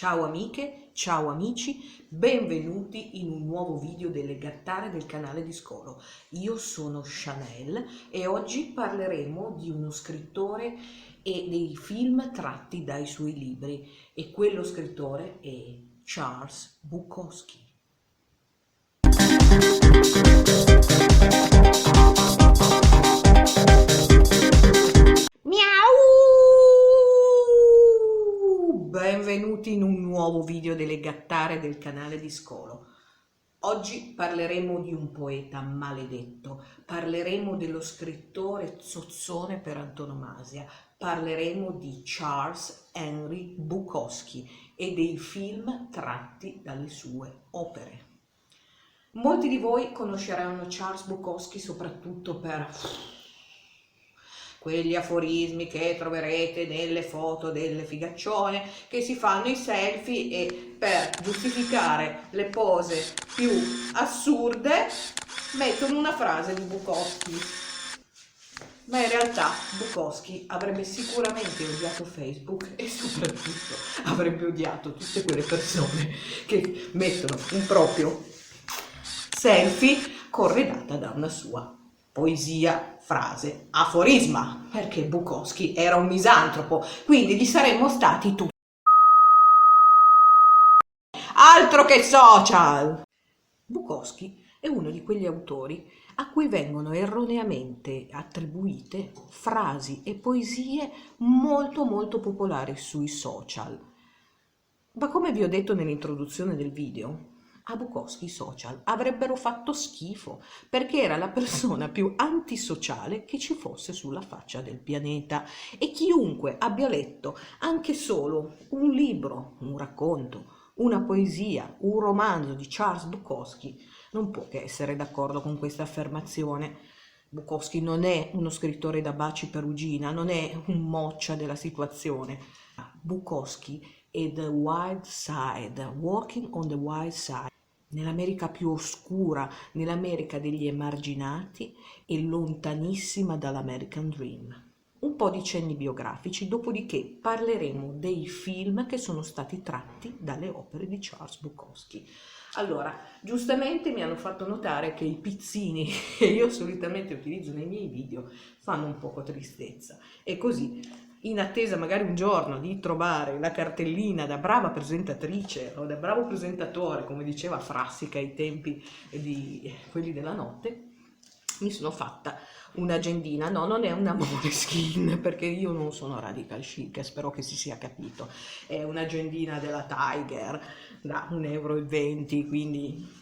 Ciao amiche, ciao amici, benvenuti in un nuovo video delle gattare del canale di Scolo. Io sono Chanel e oggi parleremo di uno scrittore e dei film tratti dai suoi libri, e quello scrittore è Charles Bukowski. Benvenuti in un nuovo video delle gattare del canale di Scolo. Oggi parleremo di un poeta maledetto, parleremo dello scrittore zozzone per antonomasia, parleremo di Charles Henry Bukowski e dei film tratti dalle sue opere. Molti di voi conosceranno Charles Bukowski soprattutto per quegli aforismi che troverete nelle foto delle figaccione che si fanno i selfie e per giustificare le pose più assurde mettono una frase di Bukowski. Ma in realtà Bukowski avrebbe sicuramente odiato Facebook e soprattutto avrebbe odiato tutte quelle persone che mettono un proprio selfie corredata da una sua poesia, frase, aforisma, perché Bukowski era un misantropo, quindi gli saremmo stati tutti. Altro che social! Bukowski è uno di quegli autori a cui vengono erroneamente attribuite frasi e poesie molto popolari sui social. Ma come vi ho detto nell'introduzione del video, a Bukowski i social avrebbero fatto schifo, perché era la persona più antisociale che ci fosse sulla faccia del pianeta, e chiunque abbia letto anche solo un libro, un racconto, una poesia, un romanzo di Charles Bukowski non può che essere d'accordo con questa affermazione. Bukowski non è uno scrittore da baci perugina, non è un moccia della situazione. Bukowski è the wild side, walking on the wild side, nell'America più oscura, nell'America degli emarginati e lontanissima dall'American Dream. Un po' di cenni biografici, dopodiché parleremo dei film che sono stati tratti dalle opere di Charles Bukowski. Allora, giustamente mi hanno fatto notare che i pizzini che io solitamente utilizzo nei miei video fanno un poco tristezza, e così, in attesa magari un giorno di trovare la cartellina da brava presentatrice o da bravo presentatore, come diceva Frassica ai tempi di quelli della notte, mi sono fatta un'agendina. No, non è una Måneskin, perché io non sono radical chic, spero che si sia capito. È un'agendina della Tiger da 1,20 €, quindi...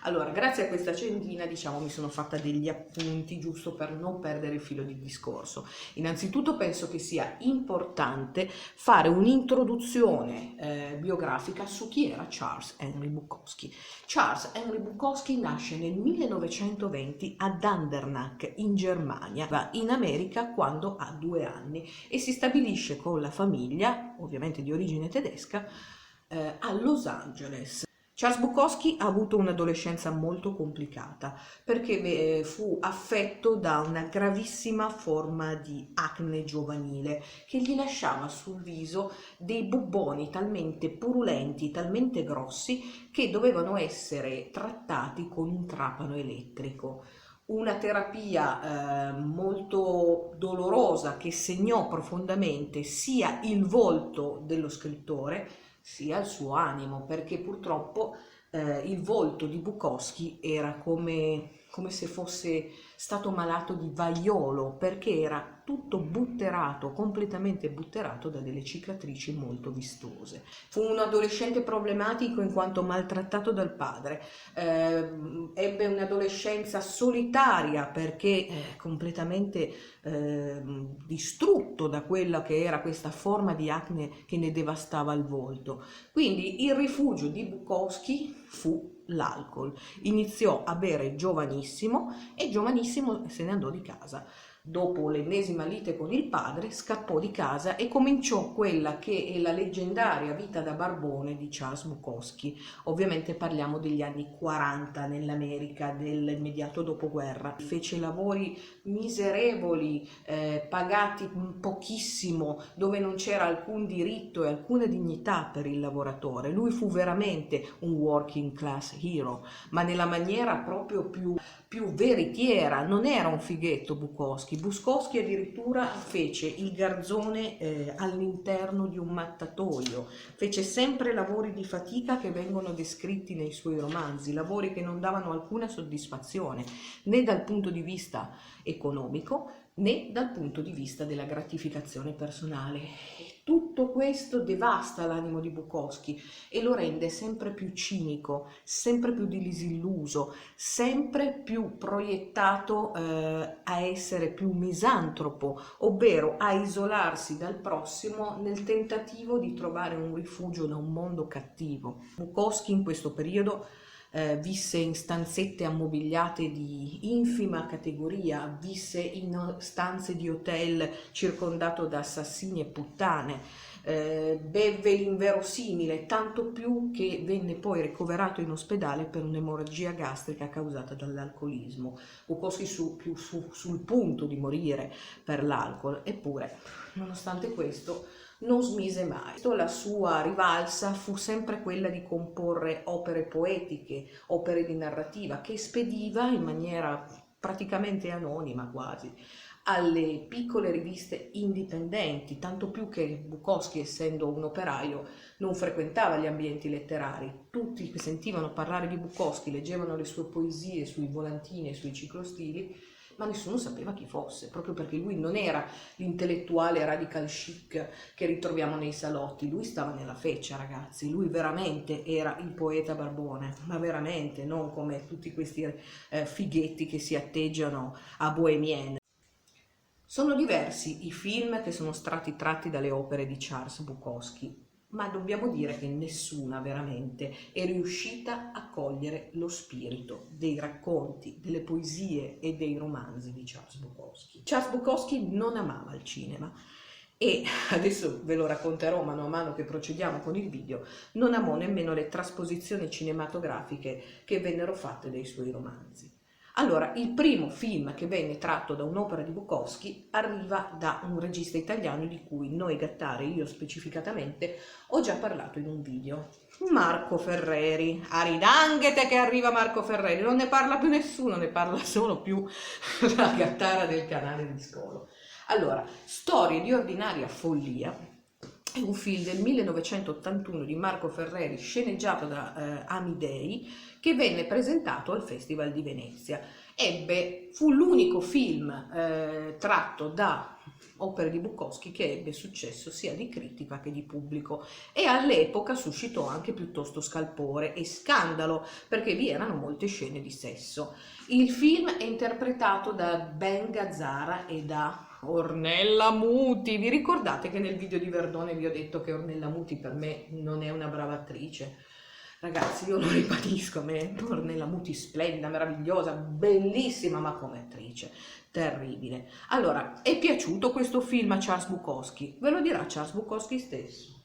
Allora, grazie a questa agendina, diciamo, mi sono fatta degli appunti giusto per non perdere il filo di discorso. Innanzitutto penso che sia importante fare un'introduzione biografica su chi era Charles Henry Bukowski. Charles Henry Bukowski nasce nel 1920 ad Andernach, in Germania, va in America quando ha 2 anni e si stabilisce con la famiglia, ovviamente di origine tedesca, a Los Angeles. Charles Bukowski ha avuto un'adolescenza molto complicata perché fu affetto da una gravissima forma di acne giovanile che gli lasciava sul viso dei bubboni talmente purulenti, talmente grossi, che dovevano essere trattati con un trapano elettrico. Una terapia molto dolorosa che segnò profondamente sia il volto dello scrittore sia il suo animo, perché purtroppo il volto di Bukowski era come se fosse stato malato di vaiolo, perché era tutto butterato, completamente butterato da delle cicatrici molto vistose. Fu un adolescente problematico in quanto maltrattato dal padre, ebbe un'adolescenza solitaria perché completamente distrutto da quella che era questa forma di acne che ne devastava il volto. Quindi il rifugio di Bukowski fu l'alcol. Iniziò a bere giovanissimo e giovanissimo se ne andò di casa. dopo l'ennesima lite con il padre, scappò di casa e cominciò quella che è la leggendaria vita da barbone di Charles Bukowski. Ovviamente parliamo degli anni 40 nell'America dell'immediato dopoguerra. Fece lavori miserevoli, pagati pochissimo, dove non c'era alcun diritto e alcuna dignità per il lavoratore. Lui fu veramente un working class hero, ma nella maniera proprio più veritiera. Non era un fighetto Bukowski. Bukowski addirittura fece il garzone all'interno di un mattatoio, fece sempre lavori di fatica che vengono descritti nei suoi romanzi, lavori che non davano alcuna soddisfazione né dal punto di vista economico né dal punto di vista della gratificazione personale. Tutto questo devasta l'animo di Bukowski e lo rende sempre più cinico, sempre più disilluso, sempre più proiettato a essere più misantropo, ovvero a isolarsi dal prossimo nel tentativo di trovare un rifugio da un mondo cattivo. Bukowski in questo periodo visse in stanzette ammobiliate di infima categoria, visse in stanze di hotel circondato da assassini e puttane, bevve l'inverosimile, tanto più che venne poi ricoverato in ospedale per un'emorragia gastrica causata dall'alcolismo. Bukowski sul punto di morire per l'alcol, eppure, nonostante questo, non smise mai. La sua rivalsa fu sempre quella di comporre opere poetiche, opere di narrativa, che spediva in maniera praticamente anonima quasi alle piccole riviste indipendenti, tanto più che Bukowski, essendo un operaio, non frequentava gli ambienti letterari. Tutti che sentivano parlare di Bukowski leggevano le sue poesie sui volantini e sui ciclostili, ma nessuno sapeva chi fosse, proprio perché lui non era l'intellettuale radical chic che ritroviamo nei salotti. Lui stava nella feccia, ragazzi. Lui veramente era il poeta barbone, ma veramente, non come tutti questi fighetti che si atteggiano a bohemienne. Sono diversi i film che sono stati tratti dalle opere di Charles Bukowski, ma dobbiamo dire che nessuna veramente è riuscita a cogliere lo spirito dei racconti, delle poesie e dei romanzi di Charles Bukowski. Charles Bukowski non amava il cinema e, adesso ve lo racconterò mano a mano che procediamo con il video, non amò nemmeno le trasposizioni cinematografiche che vennero fatte dei suoi romanzi. Allora, il primo film che venne tratto da un'opera di Bukowski arriva da un regista italiano di cui noi Gattari, io specificatamente, ho già parlato in un video. Marco Ferreri. Aridanghete che arriva Marco Ferreri, non ne parla più nessuno, ne parla solo più la Gattara del canale di Scolo. Allora, Storie di ordinaria follia è un film del 1981 di Marco Ferreri, sceneggiato da Amidei, che venne presentato al Festival di Venezia. Fu l'unico film tratto da opere di Bukowski che ebbe successo sia di critica che di pubblico e all'epoca suscitò anche piuttosto scalpore e scandalo perché vi erano molte scene di sesso. Il film è interpretato da Ben Gazzara e da Ornella Muti. Vi ricordate che nel video di Verdone vi ho detto che Ornella Muti per me non è una brava attrice? Ragazzi, io lo ribadisco, a me Ornella Muti splendida, meravigliosa, bellissima, ma come attrice terribile. Allora, è piaciuto questo film a Charles Bukowski? Ve lo dirà Charles Bukowski stesso.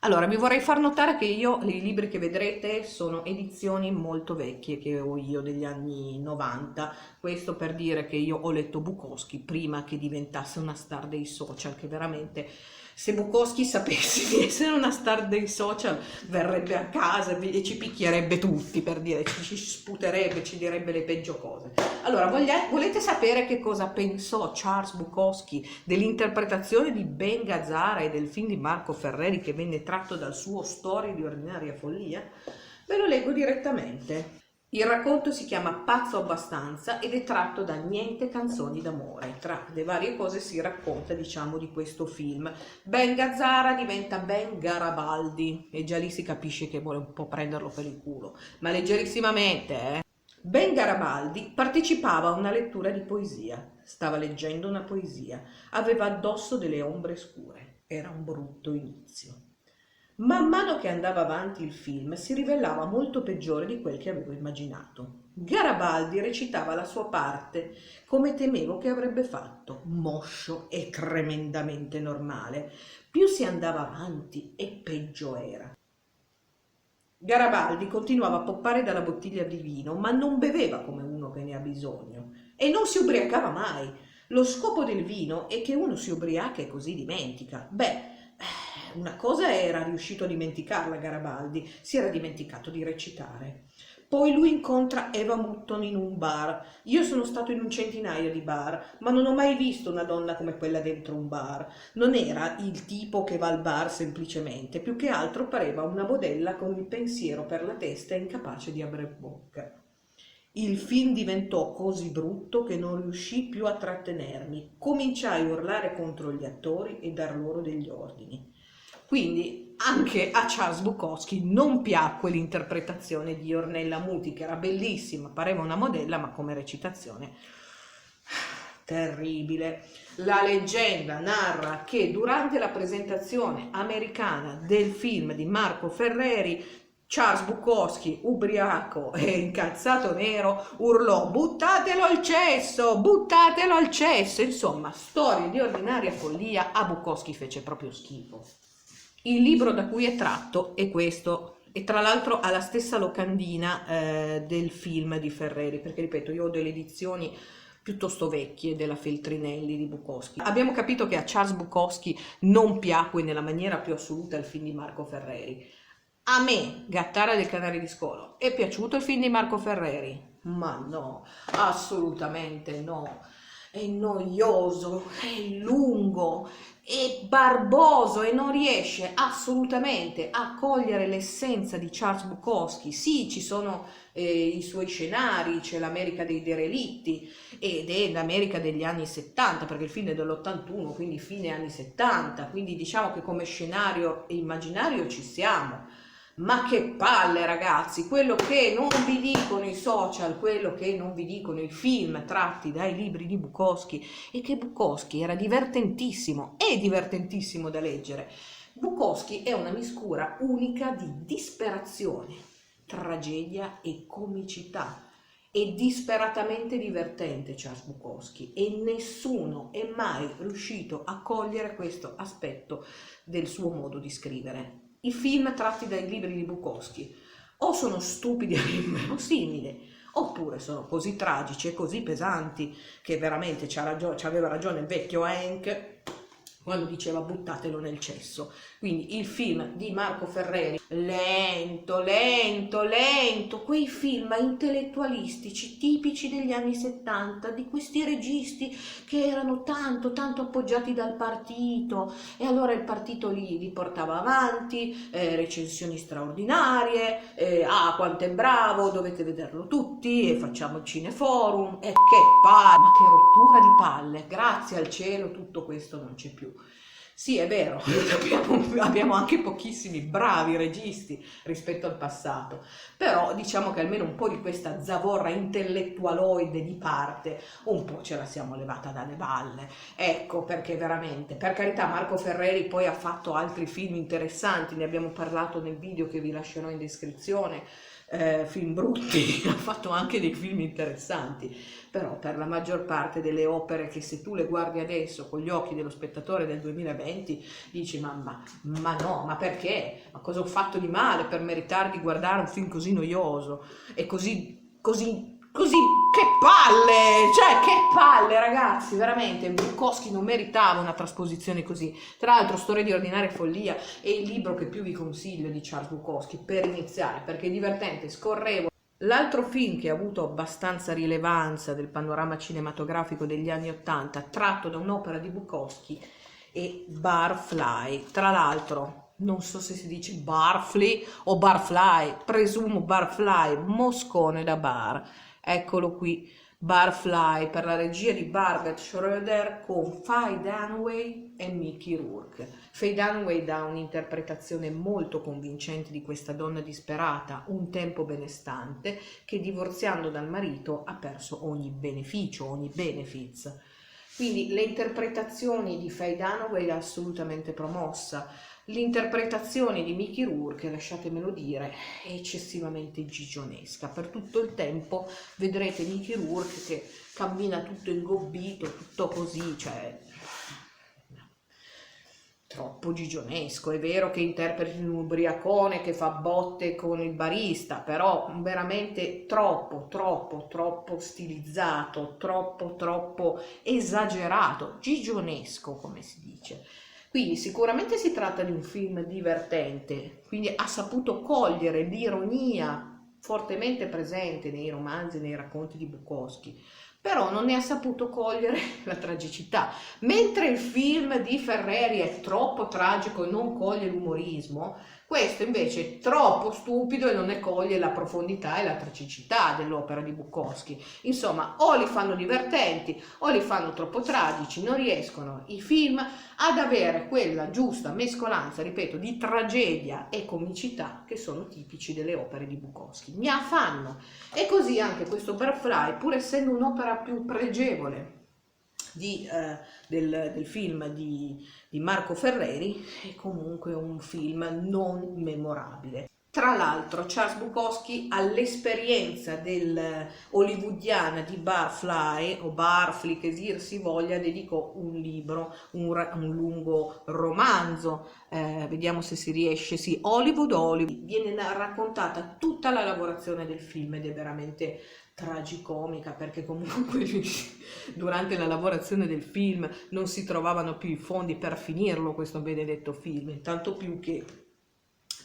Allora, vi vorrei far notare che i libri che vedrete sono edizioni molto vecchie che ho io degli anni 90, questo per dire che io ho letto Bukowski prima che diventasse una star dei social, che veramente, se Bukowski sapesse di essere una star dei social, verrebbe a casa e ci picchierebbe tutti, per dire, ci sputerebbe, ci direbbe le peggio cose. Allora, volete sapere che cosa pensò Charles Bukowski dell'interpretazione di Ben Gazzara e del film di Marco Ferreri che venne tratto dal suo Storie di ordinaria follia? Ve lo leggo direttamente. Il racconto si chiama Pazzo abbastanza ed è tratto da Niente canzoni d'amore. Tra le varie cose si racconta, diciamo, di questo film. Ben Gazzara diventa Ben Garabaldi e già lì si capisce che vuole un po' prenderlo per il culo, ma leggerissimamente, Ben Garabaldi partecipava a una lettura di poesia. Stava leggendo una poesia. Aveva addosso delle ombre scure. Era un brutto inizio. Man mano che andava avanti il film si rivelava molto peggiore di quel che avevo immaginato. Garibaldi recitava la sua parte come temevo che avrebbe fatto, moscio e tremendamente normale. Più si andava avanti e peggio era. Garibaldi continuava a poppare dalla bottiglia di vino, ma non beveva come uno che ne ha bisogno e non si ubriacava mai. Lo scopo del vino è che uno si ubriaca e così dimentica. Una cosa era riuscito a dimenticarla Garibaldi, si era dimenticato di recitare. Poi lui incontra Eva Mutton in un bar. Io sono stato in un centinaio di bar, ma non ho mai visto una donna come quella dentro un bar. Non era il tipo che va al bar semplicemente, più che altro pareva una modella con il pensiero per la testa e incapace di aprire bocca. Il film diventò così brutto che non riuscii più a trattenermi. Cominciai a urlare contro gli attori e dar loro degli ordini. Quindi anche a Charles Bukowski non piacque l'interpretazione di Ornella Muti, che era bellissima, pareva una modella, ma come recitazione terribile. La leggenda narra che durante la presentazione americana del film di Marco Ferreri, Charles Bukowski, ubriaco e incazzato nero, urlò "Buttatelo al cesso, buttatelo al cesso". Insomma, storie di ordinaria follia. A Bukowski fece proprio schifo. Il libro da cui è tratto è questo, e tra l'altro ha la stessa locandina del film di Ferreri, perché ripeto, io ho delle edizioni piuttosto vecchie della Feltrinelli di Bukowski. Abbiamo capito che a Charles Bukowski non piacque nella maniera più assoluta il film di Marco Ferreri. A me, Gattara del Canale di Scolo, è piaciuto il film di Marco Ferreri? Ma no, assolutamente no. È noioso, è lungo, è barboso e non riesce assolutamente a cogliere l'essenza di Charles Bukowski. Sì, ci sono i suoi scenari, c'è l'America dei derelitti ed è l'America degli anni 70, perché il film è dell'81, quindi fine anni 70, quindi diciamo che come scenario e immaginario ci siamo. Ma che palle, ragazzi, quello che non vi dicono i social, quello che non vi dicono i film tratti dai libri di Bukowski, è che Bukowski era divertentissimo, è divertentissimo da leggere. Bukowski è una miscura unica di disperazione, tragedia e comicità. È disperatamente divertente Charles Bukowski e nessuno è mai riuscito a cogliere questo aspetto del suo modo di scrivere. I film tratti dai libri di Bukowski o sono stupidi e inverosimili, oppure sono così tragici e così pesanti che veramente c'aveva ragione il vecchio Hank quando diceva "buttatelo nel cesso". Quindi il film di Marco Ferreri, lento, quei film intellettualistici tipici degli anni 70, di questi registi che erano tanto appoggiati dal partito, e allora il partito li portava avanti, recensioni straordinarie, quanto è bravo, dovete vederlo tutti, e facciamo il cineforum, e che palle, ma che rottura di palle, grazie al cielo tutto questo non c'è più. Sì, è vero, abbiamo anche pochissimi bravi registi rispetto al passato, però diciamo che almeno un po' di questa zavorra intellettualoide di parte un po' ce la siamo levata dalle balle. Ecco perché veramente, per carità, Marco Ferreri poi ha fatto altri film interessanti, ne abbiamo parlato nel video che vi lascerò in descrizione. Film brutti, ha fatto anche dei film interessanti, però per la maggior parte delle opere che se tu le guardi adesso con gli occhi dello spettatore del 2020 dici ma no, ma perché? Ma cosa ho fatto di male per meritare di guardare un film così noioso e così che palle, cioè che palle, ragazzi, veramente Bukowski non meritava una trasposizione così. Tra l'altro Storie di ordinaria follia è il libro che più vi consiglio di Charles Bukowski per iniziare, perché è divertente, scorrevole. L'altro film che ha avuto abbastanza rilevanza del panorama cinematografico degli anni 80 tratto da un'opera di Bukowski è Barfly. Tra l'altro non so se si dice Barfly o Barfly, presumo Barfly, moscone da bar. Eccolo qui, Barfly, per la regia di Barbet Schroeder con Faye Dunaway e Mickey Rourke. Faye Dunaway dà un'interpretazione molto convincente di questa donna disperata, un tempo benestante, che divorziando dal marito ha perso ogni beneficio, ogni benefits. Quindi le interpretazioni di Faye Dunaway assolutamente promossa. L'interpretazione di Mickey Rourke, lasciatemelo dire, è eccessivamente gigionesca. Per tutto il tempo vedrete Mickey Rourke che cammina tutto ingobbito, tutto così, cioè troppo gigionesco. È vero che interpreti un ubriacone che fa botte con il barista, però veramente troppo stilizzato, troppo esagerato, gigionesco, come si dice. Quindi sicuramente si tratta di un film divertente, quindi ha saputo cogliere l'ironia fortemente presente nei romanzi e nei racconti di Bukowski, però non ne ha saputo cogliere la tragicità. Mentre il film di Ferreri è troppo tragico e non coglie l'umorismo, questo invece è troppo stupido e non ne coglie la profondità e la tragicità dell'opera di Bukowski. Insomma, o li fanno divertenti o li fanno troppo tragici, non riescono i film ad avere quella giusta mescolanza, ripeto, di tragedia e comicità che sono tipici delle opere di Bukowski. Mi affanno. E così anche questo Butterfly, pur essendo un'opera più pregevole del film di Marco Ferreri, è comunque un film non memorabile. Tra l'altro Charles Bukowski ha l'esperienza del hollywoodiana di Barfly o Barfly, che dir si voglia, dedicò un libro, un lungo romanzo, vediamo se si riesce, sì, Hollywood, viene raccontata tutta la lavorazione del film ed è veramente tragicomica, perché comunque durante la lavorazione del film non si trovavano più i fondi per finirlo questo benedetto film, tanto più che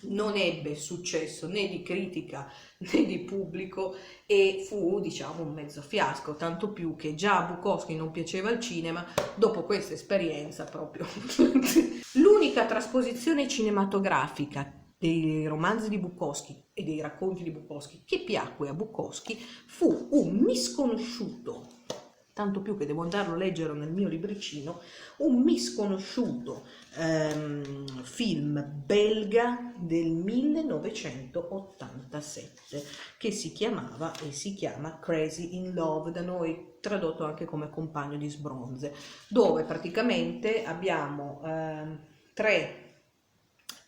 non ebbe successo né di critica né di pubblico e fu, diciamo, un mezzo fiasco, tanto più che già a Bukowski non piaceva il cinema. Dopo questa esperienza proprio l'unica trasposizione cinematografica dei romanzi di Bukowski e dei racconti di Bukowski che piacque a Bukowski fu un misconosciuto, tanto più che devo andarlo a leggere nel mio libricino, un misconosciuto film belga del 1987 che si chiamava e si chiama Crazy in Love, da noi tradotto anche come Compagno di sbronze, dove praticamente abbiamo tre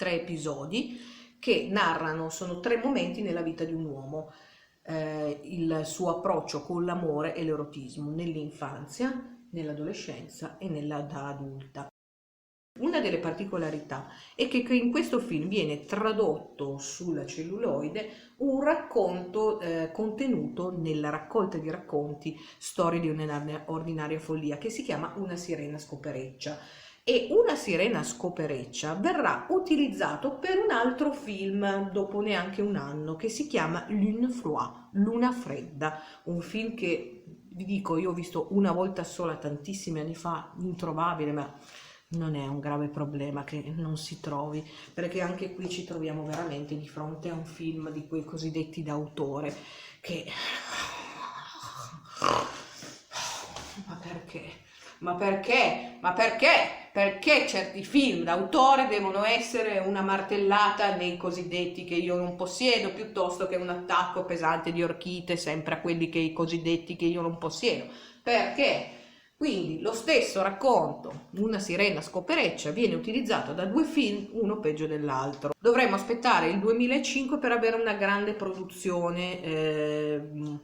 episodi che narrano, sono 3 momenti nella vita di un uomo, il suo approccio con l'amore e l'erotismo nell'infanzia, nell'adolescenza e nell'età adulta. Una delle particolarità è che in questo film viene tradotto sulla celluloide un racconto contenuto nella raccolta di racconti Storie di un'ordinaria follia, che si chiama Una sirena scopereccia. E Una sirena scopereccia verrà utilizzato per un altro film dopo neanche un anno, che si chiama Lune Froide, Luna fredda, un film che vi dico io ho visto una volta sola tantissimi anni fa, introvabile, ma non è un grave problema che non si trovi, perché anche qui ci troviamo veramente di fronte a un film di quei cosiddetti d'autore che... Ma perché? Perché certi film d'autore devono essere una martellata nei cosiddetti che io non possiedo, piuttosto che un attacco pesante di orchite sempre a quelli che i cosiddetti che io non possiedo? Perché? Quindi lo stesso racconto, Una sirena scopereccia, viene utilizzato da 2 film, uno peggio dell'altro. Dovremmo aspettare il 2005 per avere una grande produzione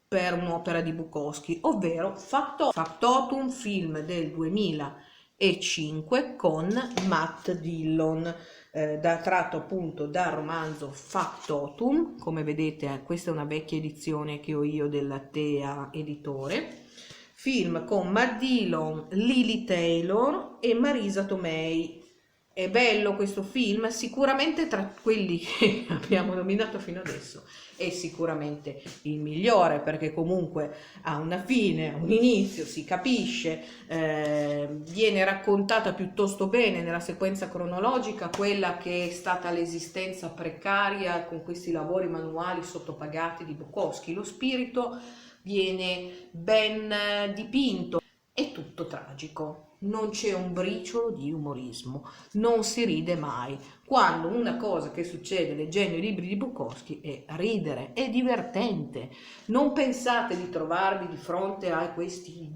per un'opera di Bukowski, ovvero Factotum, film del 2005 con Matt Dillon, tratto appunto dal romanzo Factotum. Come vedete questa è una vecchia edizione che ho io della Tea Editore. Film con Matt Dillon, Lily Taylor e Marisa Tomei. È bello questo film, sicuramente tra quelli che abbiamo nominato fino adesso è sicuramente il migliore, perché comunque ha una fine, ha un inizio, si capisce, viene raccontata piuttosto bene nella sequenza cronologica quella che è stata l'esistenza precaria con questi lavori manuali sottopagati di Bukowski. Lo spirito viene ben dipinto, è tutto tragico. Non c'è un briciolo di umorismo, non si ride mai, quando una cosa che succede leggendo i libri di Bukowski è ridere, è divertente. Non pensate di trovarvi di fronte a questi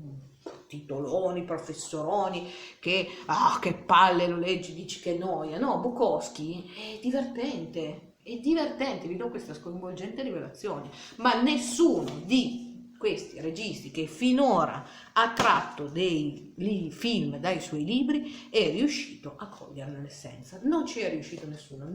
titoloni, professoroni, che palle lo leggi, dici che noia. No, Bukowski è divertente, vi do questa sconvolgente rivelazione, ma nessuno di questi registi che finora ha tratto dei film dai suoi libri è riuscito a coglierne l'essenza. Non ci è riuscito nessuno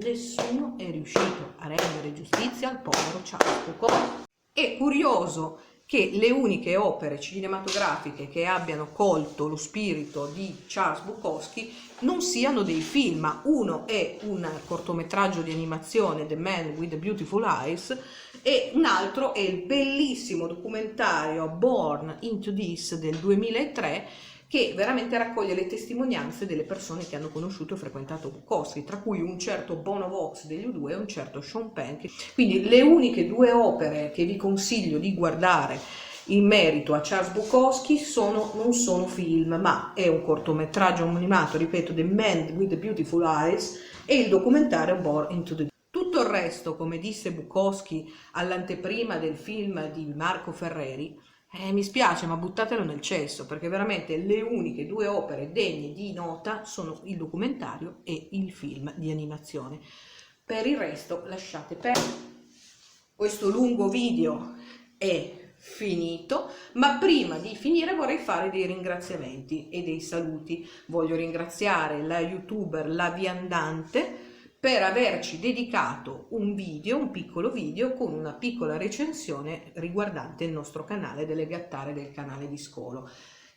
è riuscito a rendere giustizia al povero Charles Bukowski. È curioso che le uniche opere cinematografiche che abbiano colto lo spirito di Charles Bukowski non siano dei film, ma uno è un cortometraggio di animazione, The Man with the Beautiful Eyes, e un altro è il bellissimo documentario Born into This del 2003, che veramente raccoglie le testimonianze delle persone che hanno conosciuto e frequentato Bukowski, tra cui un certo Bono Vox degli U2 e un certo Sean Penn. Quindi le uniche due opere che vi consiglio di guardare in merito a Charles Bukowski non sono film, ma è un cortometraggio animato, ripeto, The Man with the Beautiful Eyes, e il documentario Born into the... Tutto il resto, come disse Bukowski all'anteprima del film di Marco Ferreri, mi spiace, ma buttatelo nel cesso, perché veramente le uniche due opere degne di nota sono il documentario e il film di animazione. Per il resto lasciate perdere. Questo lungo video è finito, ma prima di finire vorrei fare dei ringraziamenti e dei saluti. Voglio ringraziare la youtuber La Viandante per averci dedicato un piccolo video con una piccola recensione riguardante il nostro canale delle gattare del canale di Scolo.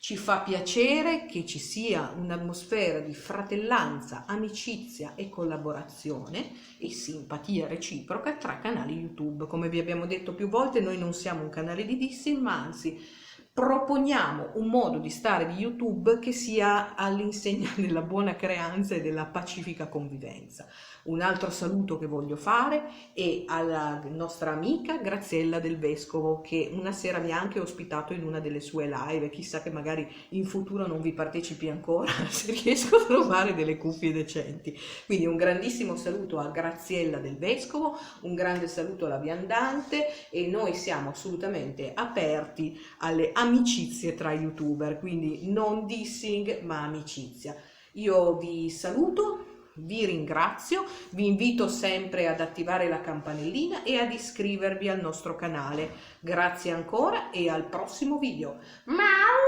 Ci fa piacere che ci sia un'atmosfera di fratellanza, amicizia e collaborazione e simpatia reciproca tra canali YouTube. Come vi abbiamo detto più volte, noi non siamo un canale di dissing, ma anzi proponiamo un modo di stare di YouTube che sia all'insegna della buona creanza e della pacifica convivenza. Un altro saluto che voglio fare è alla nostra amica Graziella Del Vescovo, che una sera vi ha anche ospitato in una delle sue live. Chissà che magari in futuro non vi partecipi ancora se riesco a trovare delle cuffie decenti. Quindi un grandissimo saluto a Graziella Del Vescovo, un grande saluto alla Viandante, e noi siamo assolutamente aperti alle amicizie tra youtuber, quindi non dissing ma amicizia. Io vi saluto, vi ringrazio, vi invito sempre ad attivare la campanellina e ad iscrivervi al nostro canale. Grazie ancora e al prossimo video. Miau!